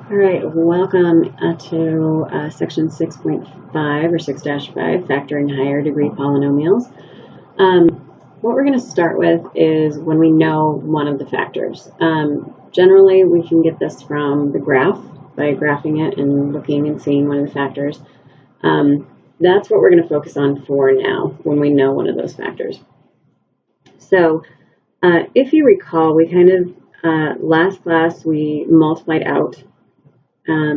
All right, welcome to section 6.5 or 6-5, factoring higher degree polynomials. What we're going to start with is when we know one of the factors. Generally, we can get this from the graph by graphing it and looking and seeing one of the factors. That's what we're going to focus on for now when we know one of those factors. So if you recall, we kind of, last class, we multiplied out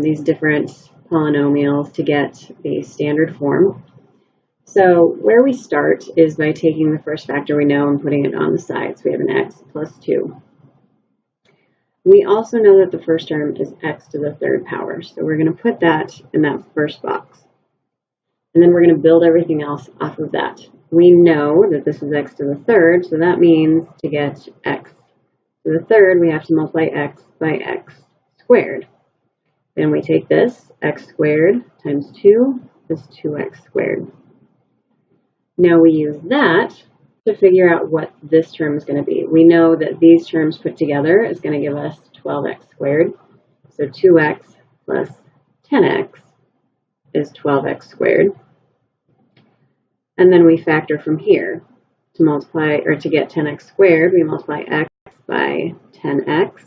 these different polynomials to get the standard form. So where we start is by taking the first factor we know and putting it on the side. So we have an x plus 2. We also know that the first term is x to the third power. So we're going to put that in that first box. And then we're going to build everything else off of that. We know that this is x to the third, so that means to get x to the third, we have to multiply x by x squared. Then we take this, x squared times 2 is 2x squared. Now we use that to figure out what this term is going to be. We know that these terms put together is going to give us 12x squared. So 2x plus 10x is 12x squared. And then we factor from here to multiply, or to get 10x squared, we multiply x by 10x.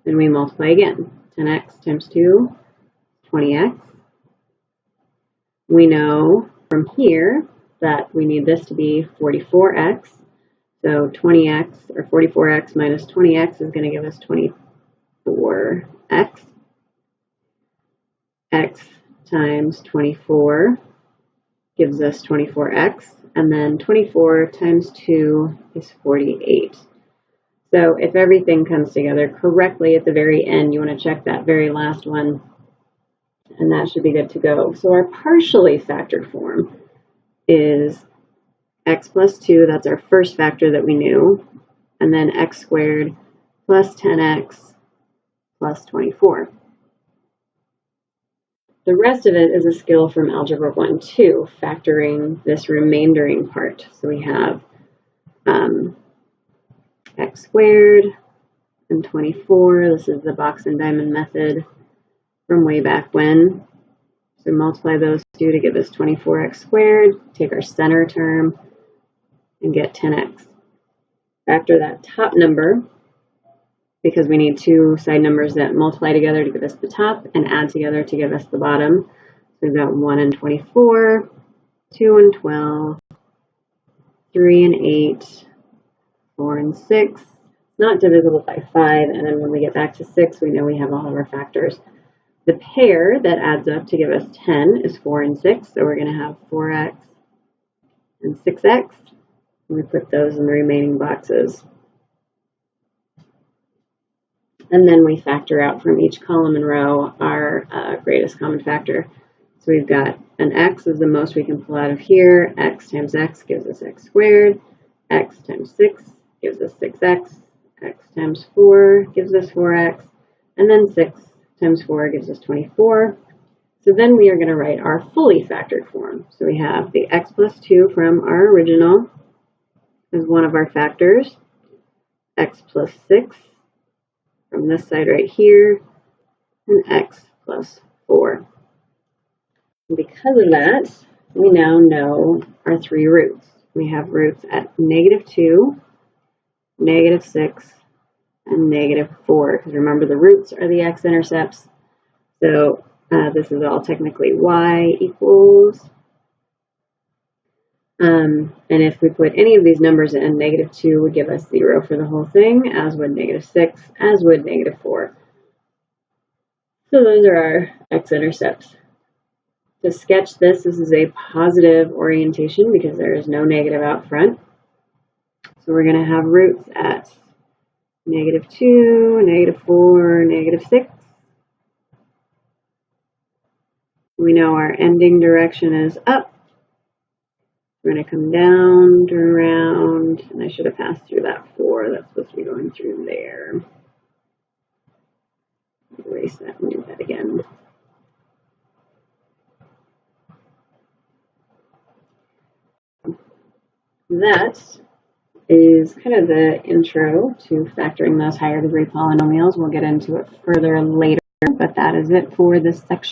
Then we multiply again. 10x times 2, 20x. We know from here that we need this to be 44x. So 20x, or 44x minus 20x is going to give us 24x. X times 24 gives us 24x. And then 24 times 2 is 48. So if everything comes together correctly at the very end, you want to check that very last one, and that should be good to go. So our partially factored form is x plus 2, that's our first factor that we knew, and then x squared plus 10x plus 24. The rest of it is a skill from Algebra 1-2, factoring this remaindering part. So we have x squared and 24. This is the box and diamond method from way back when. So multiply those two to give us 24x squared, take our center term, and get 10x. Factor that top number, because we need two side numbers that multiply together to give us the top and add together to give us the bottom. So we've got 1 and 24, 2 and 12, 3 and 8, 4 and 6, not divisible by 5, and then when we get back to 6, we know we have all of our factors. The pair that adds up to give us 10 is 4 and 6, so we're going to have 4x and 6x, and we put those in the remaining boxes. And then we factor out from each column and row our greatest common factor. So we've got an x is the most we can pull out of here. X times x gives us x squared. X times 6 gives us 6x, x times 4 gives us 4x, and then 6 times 4 gives us 24. So then we are going to write our fully factored form. So we have the x plus 2 from our original as one of our factors, x plus 6 from this side right here, and x plus 4. And because of that, we now know our three roots. We have roots at -2, -6, and -4, because remember the roots are the x-intercepts. So this is all technically y equals. And if we put any of these numbers in, -2 would give us 0 for the whole thing, as would -6, as would -4. So those are our x-intercepts. To sketch this is a positive orientation because there is no negative out front. So we're going to have roots at -2, -4, -6. We know our ending direction is up. We're going to come down, turn around, and I should have passed through that 4. That's supposed to be going through there. Erase that and do that again. That is kind of the intro to factoring those higher degree polynomials. We'll get into it further later. but that is it for this section.